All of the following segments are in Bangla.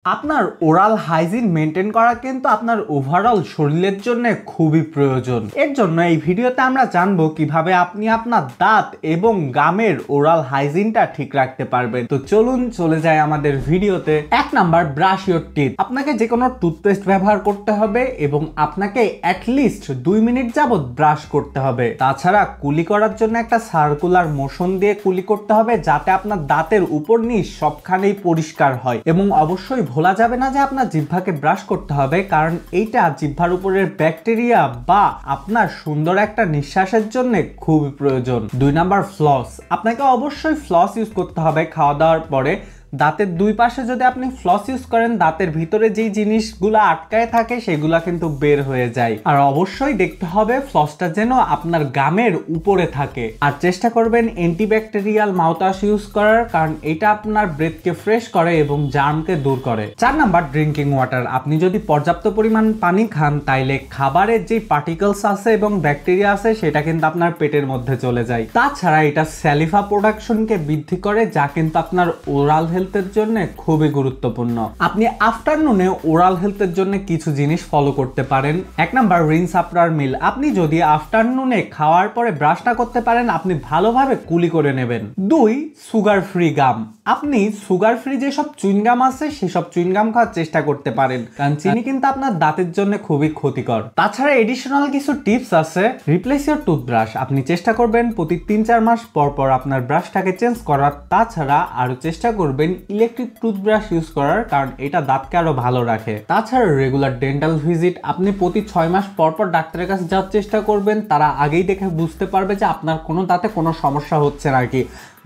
আপনার ওরাল হাইজিন মেনটেন করা কিন্তু আপনার ওভারঅল শরীরের জন্য খুবই প্রয়োজন। এর জন্য এই ভিডিওতে আমরা জানবো কিভাবে আপনি আপনার দাঁত এবং গামের ওরাল হাইজিনটা ঠিক রাখতে পারবেন। তো চলুন চলে যাই আমাদের ভিডিওতে। 1 নাম্বার, ব্রাশ ইওর টিথ। আপনাকে যে কোনো টুথপেস্ট ব্যবহার করতে হবে এবং আপনাকে অ্যাটলিস্ট 2 মিনিট যাবত ব্রাশ করতে হবে। তাছাড়া কুলি করার জন্য একটা সার্কুলার মোশন দিয়ে কুলি করতে হবে, যাতে আপনার দাঁতের উপর নিচ সবখানেই পরিষ্কার হয়। এবং অবশ্যই ভোলা যাবে না যে আপনার জিহ্বাকে ব্রাশ করতে হবে, কারণ এইটা জিহ্বার উপরের ব্যাকটেরিয়া বা আপনার সুন্দর একটা নিঃশ্বাসের জন্য খুবই প্রয়োজন। 2 নাম্বার, ফ্লস। আপনাকে অবশ্যই ফ্লস ইউজ করতে হবে খাওয়া দাওয়ার পরে। দাঁতের দুই পাশে যদি আপনি ফ্লস ইউজ করেন, দাঁতের ভিতরে যেই জিনিসগুলো আটকায় থাকে সেগুলা কিন্তু বের হয়ে যায়। আর অবশ্যই দেখতে হবে ফ্লসটা যেন আপনার গামের উপরে থাকে। আর চেষ্টা করবেন অ্যান্টিব্যাকটেরিয়াল মাউথওয়াশ ইউজ করার, কারণ এটা আপনার ব্রেথকে ফ্রেশ করে এবং জার্মকে দূর করে। 4 নাম্বার, ড্রিঙ্কিং ওয়াটার। আপনি যদি পর্যাপ্ত পরিমাণ পানি খান, তাইলে খাবারের যে পার্টিকলস আছে এবং ব্যাকটেরিয়া আছে সেটা কিন্তু আপনার পেটের মধ্যে চলে যায়। তাছাড়া এটা স্যালিভা প্রোডাকশনকে বৃদ্ধি করে, যা কিন্তু আপনার ওরাল হেলথের জন্য খুবই গুরুত্বপূর্ণ। আপনি আফটারনুনে ওরাল হেলথের জন্য কিছু জিনিস ফলো করতে পারেন। 1 নাম্বার, রিন্স আফটার মিল। আপনি যদি আফটারনুনে খাওয়ার পরে ব্রাশ না করতে পারেন, আপনি ভালোভাবে কুলি করে নেবেন। 2, সুগার ফ্রি গাম। আপনি সুগার ফ্রি যেসব চুইংগাম আছে সেসব চুইংগাম খাওয়ার চেষ্টা করতে পারেন, কারণ চিনি কিন্তু আপনার দাঁতের জন্য খুবই ক্ষতিকর। তাছাড়া এডিশনাল কিছু টিপস আছে। Replace your toothbrush. আপনি চেষ্টা করবেন প্রতি 3-4 মাস পর পর আপনার ব্রাশটাকে চেঞ্জ করার। তাছাড়া আরো চেষ্টা করবেন ইলেকট্রিক টুথব্রাশ ইউজ করার, কারণ এটা দাঁতকে আরো ভালো রাখে। তাছাড়া রেগুলার ডেন্টাল ভিজিট। আপনি প্রতি 6 মাস পর পর ডাক্তারের কাছে যাওয়ার চেষ্টা করবেন। তারা আগেই দেখে বুঝতে পারবে যে আপনার কোনো দাঁতে কোনো সমস্যা হচ্ছে নাকি।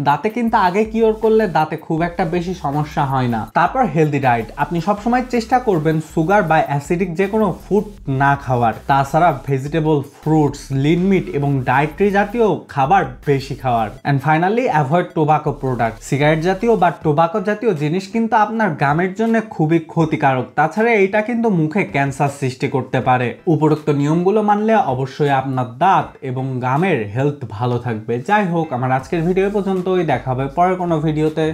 দাঁতে কিন্তু আগে কিওর করলে দাঁতে খুব একটা বেশি সমস্যা হয় না। তারপর হেলদি ডায়েট। আপনি সবসময় চেষ্টা করবেন সুগার বা অ্যাসিডিক যে কোনো ফুড না খাওয়ার। তাছাড়া ভেজিটেবল, ফ্রুটস, লিন মিট এবং ডায়েটরি জাতীয় খাবার বেশি খাওয়ার। And finally, avoid tobacco product. Cigarette জাতীয় বা টোবাকো জাতীয় জিনিস কিন্তু আপনার গামের জন্য খুবই ক্ষতিকারক। তাছাড়া এইটা কিন্তু মুখে ক্যান্সার সৃষ্টি করতে পারে। উপরোক্ত নিয়মগুলো মানলে অবশ্যই আপনার দাঁত এবং গামের হেলথ ভালো থাকবে। যাই হোক, আমার আজকের ভিডিও পর্যন্ত। দেখা হবে পরের কোনো ভিডিওতে।